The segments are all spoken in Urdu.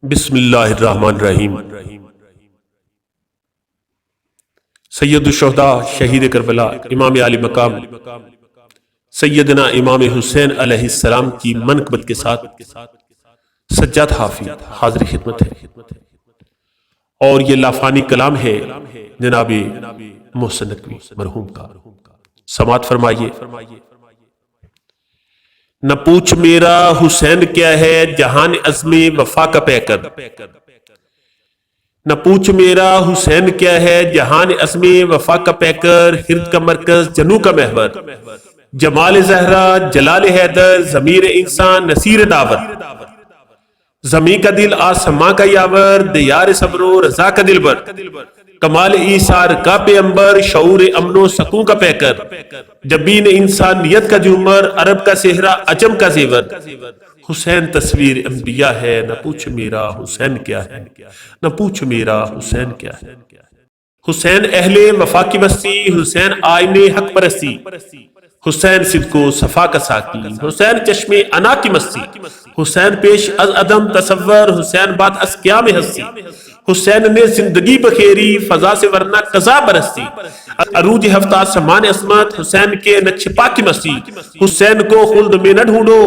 بسم اللہ الرحمن الرحیم۔ سید الشہداء شہید کربلا امام علی مقام سیدنا امام حسین علیہ السلام کی منقبت کے ساتھ سجاد حافظ حاضر خدمت ہے، اور یہ لافانی کلام ہے جناب محسن نقوی مرحوم کا۔ سماعت فرمائیے۔ نہ پوچھ میرا حسین کیا ہے جہان عزم وفا کا پیکر، نہ پوچھ میرا حسین کیا ہے جہان عزم وفا کا پیکر، ہرد کا مرکز جنو کا محور، جمال زہرا جلال حیدر، ضمیر انسان نصیر دعوت، زمین کا دل آسماں کا یاور، دیار صبر و رضا کا دلبر، کمال ایثار کا پیمبر، شعور امن و سکون کا پیکر، جبین انسانیت کا جومر، عرب کا صحرا عجم کا زیور، حسین تصویر انبیاء ہے، نہ پوچھ میرا حسین کیا ہے، نہ پوچھ میرا حسین کیا ہے۔ حسین اہل وفا کی بستی، حسین آئین حق پرستی، حسین صدق و صفا کا ساقی، حسین چشم انا کی مستی، حسین پیش از عدم تصور، حسین بعد از قیام ہستی، حسین نے زندگی بخیری فضا سے ورنہ قضا برستی، عروج ہفتہ سمان عصمت، حسین کے نہ چھپا کی مستی، حسین کو خلد میں نہ ڈھونڈو،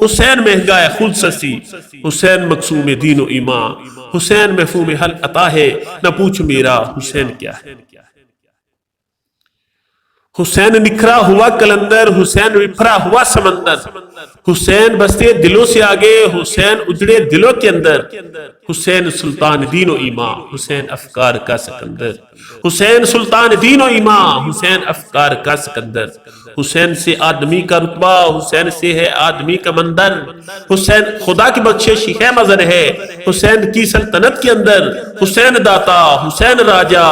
حسین مہنگا ہے خلد سستی، حسین مقسوم دین و ایمان، حسین مفہوم حل عطا ہے، نہ پوچھ میرا حسین کیا ہے۔ حسین نکھرا ہوا کلندر، حسین وپھرا ہوا سمندر، حسین بستے دلوں سے آگے، حسین اجڑے دلوں کے اندر، حسین سلطان دین و ایمان، حسین افکار کا سکندر، حسین سلطان دین و ایمان، حسین افکار کا سکندر، حسین سے آدمی کا رتبہ، حسین سے ہے آدمی کا مندر، حسین خدا کی بخشش ہے مظہر ہے حسین کی سلطنت کے اندر، حسین داتا حسین راجا،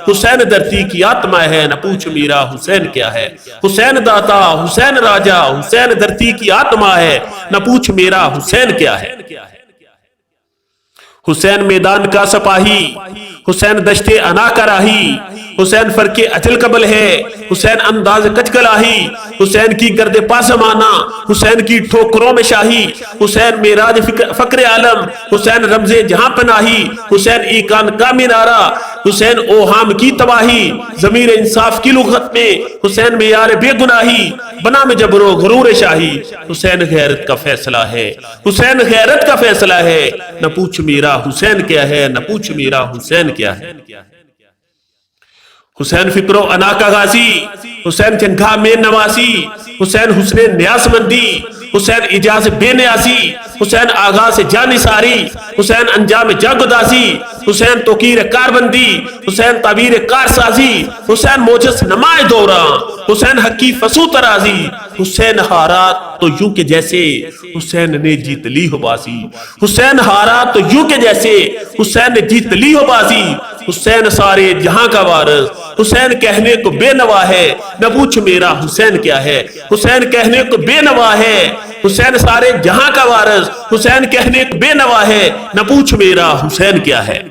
حسین دھرتی کی آتما ہے، نہ پوچھ میرا حسین کیا ہے۔ حسین داتا حسین راجا، حسین دھرتی کی آتما ہے، نہ پوچھ میرا حسین کیا ہے۔ حسین میدان کا سپاہی، حسین دشت انا کا راہی، حسین فرق اجل قبل ہے، حسین انداز کچ کلاہی، حسین کی گرد پاسمانہ، حسین کی ٹھوکروں میں شاہی، حسین معراج فقر عالم، حسین رمز جہاں پناہی، حسین ایقان کا مینارہ، حسین اوہام کی تباہی، ضمیر انصاف کی لغت میں، حسین معیار بے گناہی، بنا میں جبر و غرور شاہی، حسین غیرت کا فیصلہ ہے، حسین غیرت کا فیصلہ ہے، نہ پوچھ میرا حسین کیا ہے، نہ پوچھ میرا حسین کیا ہے۔ حسین فکر و انا کا غازی، حسین جنگاہ میں نواسی، حسین حسن نیاز مندی، حسین اجاز بے نیازی، حسین آغاز جانثاری، حسین انجام جاگدازی، حسین توقیر کاربندی، حسین تعبیر کارسازی، حسین موجز نمائے دورہ، حسین حق کی فسو ترازی، حسین ہارا تو یوں کے جیسے حسین نے جیت لی ہو بازی، حسین ہارا تو یوں کے جیسے حسین نے جیت لی ہو بازی، حسین سارے جہاں کا وارث، حسین کہنے کو بے نوا ہے، نہ پوچھ میرا حسین کیا ہے۔ حسین کہنے کو بے نوا ہے، حسین سارے جہاں کا وارث، حسین کہنے کو بے نوا ہے، نہ پوچھ میرا حسین کیا ہے۔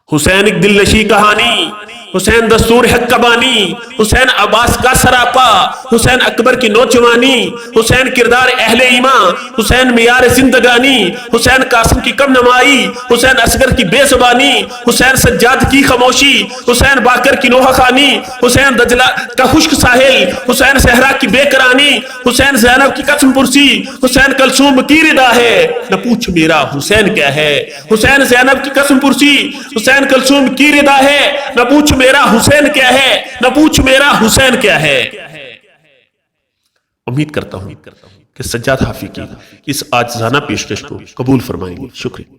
حسین ایک دل نشی کہانی، حسین دستور حق کا بانی، حسین عباس کا سراپا، حسین اکبر کی نوجوانی، حسین کردار اہل ایمان، حسین معیار زندگانی، حسین قاسم کی کم نمائی، حسین اصغر کی بے زبانی، حسین سجاد کی خاموشی، حسین باقر کی نوحہ خانی، حسین دجلہ کا خشک ساحل، حسین صحرا کی بے قرانی، حسین زینب کی قسم پرسی، حسین کلثوم کی ردا ہے، نہ پوچھ میرا حسین کیا ہے۔ حسین زینب کی قسم پرسی، حسین کلثوم کی ردا ہے، نہ پوچھ میرا حسین کیا ہے، نہ پوچھ میرا حسین کیا ہے۔ امید کرتا ہوں کہ سجاد حافظ کی اس عاجزانہ پیشکش کو قبول فرمائیں گے۔ شکریہ۔